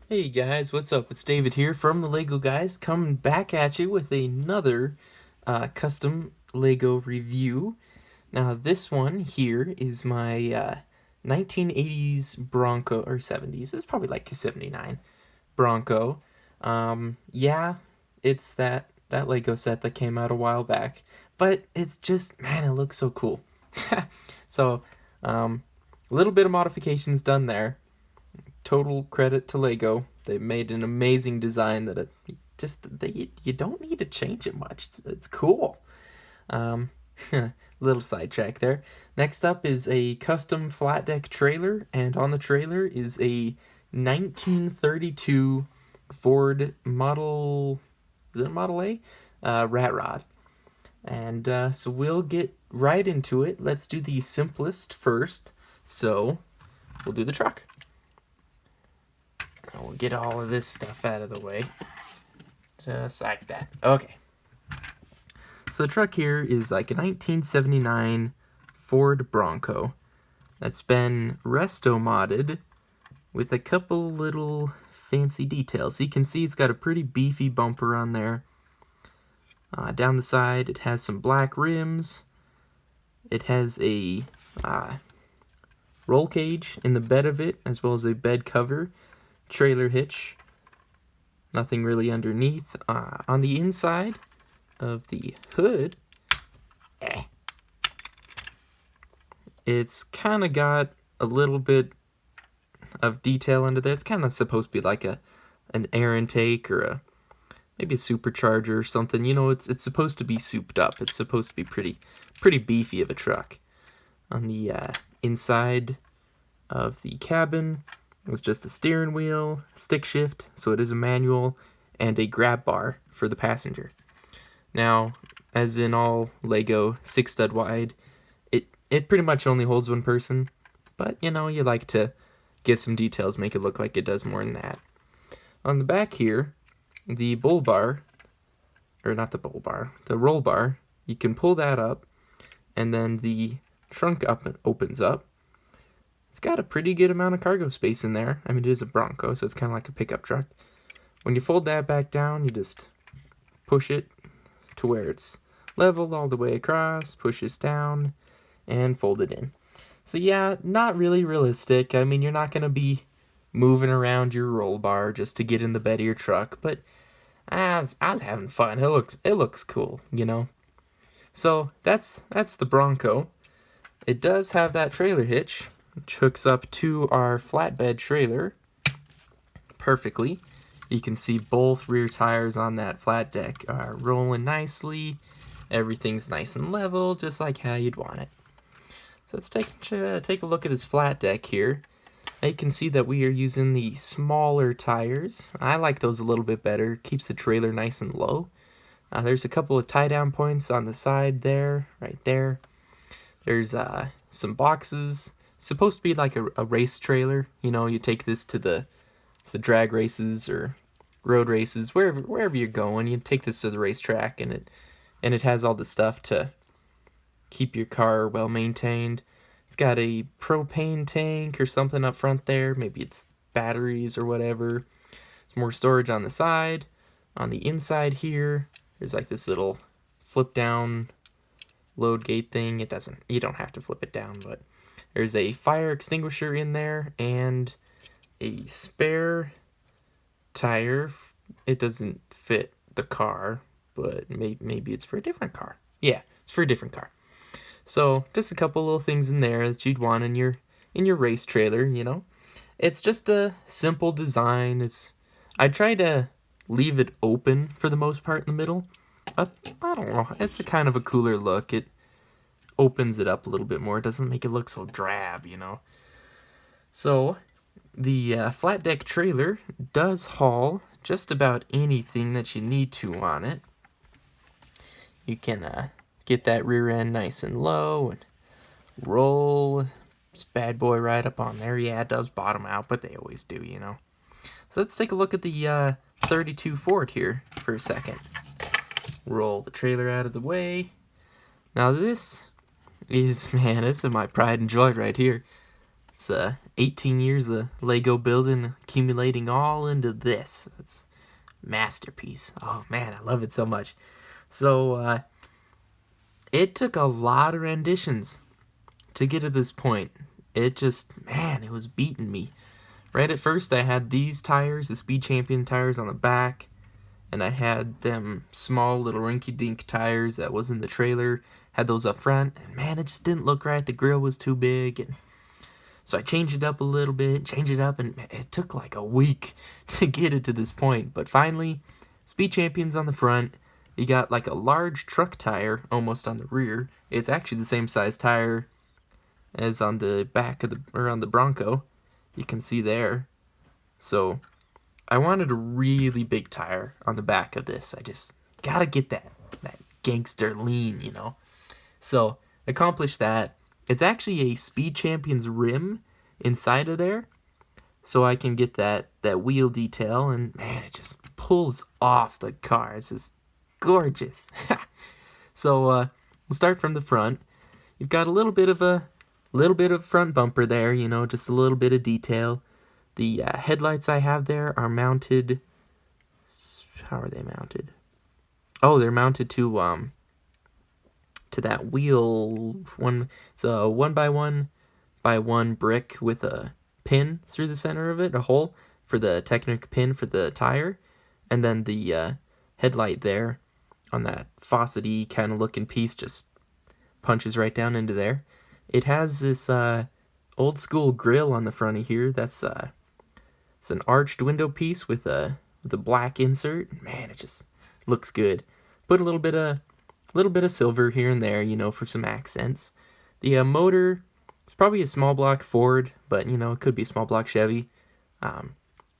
Hey guys, what's up? It's David here from the Lego Guys, coming back at you with another custom Lego review. Now, this one here is my 1980s Bronco, or 70s, it's probably like a 79 Bronco. Yeah, it's that Lego set that came out a while back, but it's just, man, it looks so cool. So, a little bit of modifications done there. Total credit to Lego. They made an amazing design that you don't need to change it much. It's cool. Um, little sidetrack there. Next up is a custom flat deck trailer, and on the trailer is a 1932 Ford Model. Is it a Model A? Rat Rod. And so we'll get right into it. Let's do the simplest first. So we'll do the truck. We'll get all of this stuff out of the way. Just like that. Okay. So the truck here is like a 1979 Ford Bronco that's been resto modded with a couple little fancy details. So you can see it's got a pretty beefy bumper on there. Down the side, it has some black rims. It has a roll cage in the bed of it, as well as a bed cover. Trailer hitch, nothing really underneath. On the inside of the hood, it's kind of got a little bit of detail under there. It's kind of supposed to be like an air intake or maybe a supercharger or something. You know, it's supposed to be souped up. It's supposed to be pretty beefy of a truck. On the inside of the cabin, it was just a steering wheel, stick shift, so it is a manual, and a grab bar for the passenger. Now, as in all Lego 6-stud wide, it pretty much only holds one person, but you know, you like to give some details, make it look like it does more than that. On the back here, the bull bar, or not the bull bar, the roll bar, you can pull that up, and then the trunk opens up. It's got a pretty good amount of cargo space in there. I mean, it is a Bronco, so it's kind of like a pickup truck. When you fold that back down, you just push it to where it's level all the way across, push this down, and fold it in. So yeah, not really realistic. I mean, you're not going to be moving around your roll bar just to get in the bed of your truck, but I was having fun. It looks cool, you know? So that's the Bronco. It does have that trailer hitch, which hooks up to our flatbed trailer perfectly. You can see both rear tires on that flat deck are rolling nicely. Everything's nice and level, just like how you'd want it. So let's take a look at this flat deck here. Now you can see that we are using the smaller tires. I like those a little bit better. Keeps the trailer nice and low. There's a couple of tie-down points on the side there, right there. There's some boxes. Supposed to be like a race trailer. You know, you take this to the drag races or road races, wherever you're going. You take this to the racetrack, and it has all the stuff to keep your car well maintained. It's got a propane tank or something up front there. Maybe it's batteries or whatever. There's more storage on the side. On the inside here, there's like this little flip down load gate thing. You don't have to flip it down, but there's a fire extinguisher in there and a spare tire. It doesn't fit the car, but maybe it's for a different car. Yeah, it's for a different car. So just a couple little things in there that you'd want in your race trailer, you know. It's just a simple design. I try to leave it open for the most part in the middle. But I don't know. It's a kind of a cooler look. It opens it up a little bit more. It doesn't make it look so drab, you know. So the flat deck trailer does haul just about anything that you need to on it. You can get that rear end nice and low and roll this bad boy right up on there. Yeah, it does bottom out, but they always do, you know. So let's take a look at the 32 Ford here for a second. Roll the trailer out of the way. Now this is my pride and joy right here. It's 18 years of Lego building, accumulating all into this. It's masterpiece. Oh man, I love it so much. So it took a lot of renditions to get to this point. It just, man, it was beating me. Right at first, I had these tires, the Speed Champion tires on the back, and I had them small little rinky-dink tires that was in the trailer, had those up front, and man, it just didn't look right. The grill was too big, and so I changed it up a little bit, changed it up, and it took like a week to get it to this point. But finally, Speed Champion's on the front. You got like a large truck tire almost on the rear. It's actually the same size tire as on the back of on the Bronco. You can see there. So I wanted a really big tire on the back of this. I just gotta get that gangster lean, you know. So accomplished that. It's actually a Speed Champion's rim inside of there, so I can get that wheel detail, and man, it just pulls off the car. It's just gorgeous. So we'll start from the front. You've got a little bit of front bumper there, you know, just a little bit of detail. The headlights I have there are mounted. How are they mounted? Oh, they're mounted to that wheel one. It's a 1x1x1 brick with a pin through the center of it, a hole for the Technic pin for the tire, and then the headlight there on that faucety kind of looking piece just punches right down into there. It has this old school grill on the front of here. That's it's an arched window piece with a black insert. Man, it just looks good. Put a little bit of silver here and there, you know, for some accents. The motor, it's probably a small block Ford, but you know, it could be a small block Chevy.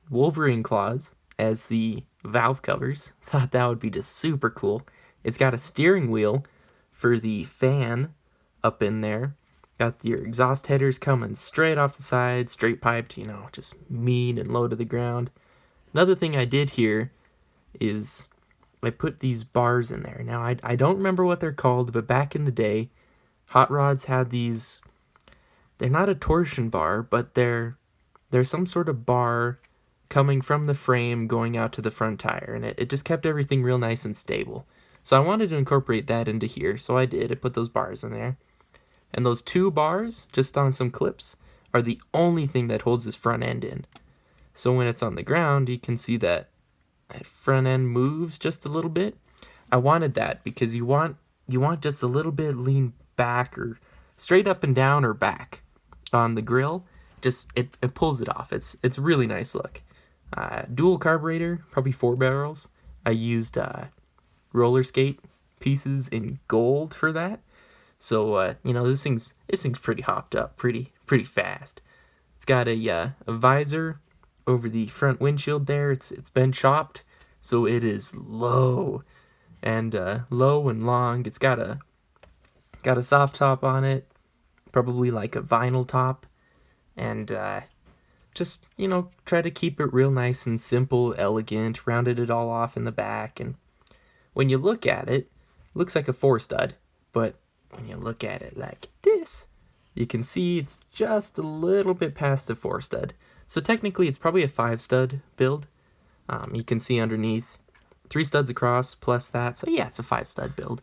Wolverine claws as the valve covers. Thought that would be just super cool. It's got a steering wheel for the fan up in there. Got your exhaust headers coming straight off the side, straight piped, you know, just mean and low to the ground. Another thing I did here is I put these bars in there. Now, I don't remember what they're called, but back in the day, Hot Rods had these. They're not a torsion bar, but they're some sort of bar coming from the frame going out to the front tire, and it just kept everything real nice and stable. So I wanted to incorporate that into here, so I did. I put those bars in there. And those two bars, just on some clips, are the only thing that holds this front end in. So when it's on the ground, you can see that front end moves just a little bit. I wanted that because you want just a little bit lean back or straight up and down or back on the grill. Just it pulls it off. It's a really nice look. Dual carburetor, probably 4 barrels. I used roller skate pieces in gold for that. So you know, this thing's pretty hopped up, pretty fast. It's got a visor over the front windshield there. It's been chopped, so it is low and long. It's got a soft top on it, probably like a vinyl top, and just, you know, try to keep it real nice and simple, elegant. Rounded it all off in the back, and when you look at it, looks like a 4-stud, but when you look at it like this, you can see it's just a little bit past a 4-stud. So technically it's probably a 5-stud build. You can see underneath 3 studs across plus that. So yeah, it's a 5-stud build.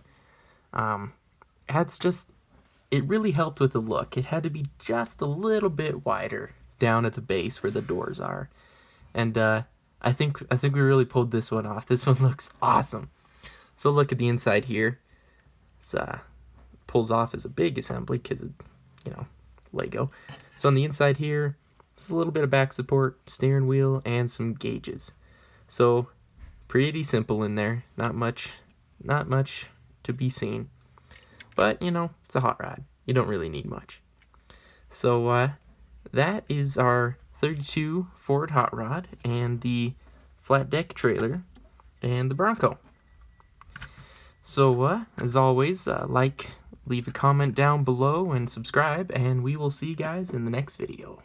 It really helped with the look. It had to be just a little bit wider down at the base where the doors are. And I think we really pulled this one off. This one looks awesome. So look at the inside here. It's pulls off as a big assembly because of, you know, Lego. So on the inside here, just a little bit of back support, steering wheel, and some gauges. So pretty simple in there. Not much to be seen. But, you know, it's a hot rod. You don't really need much. So that is our 32 Ford hot rod and the flat deck trailer and the Bronco. So as always, leave a comment down below and subscribe, and we will see you guys in the next video.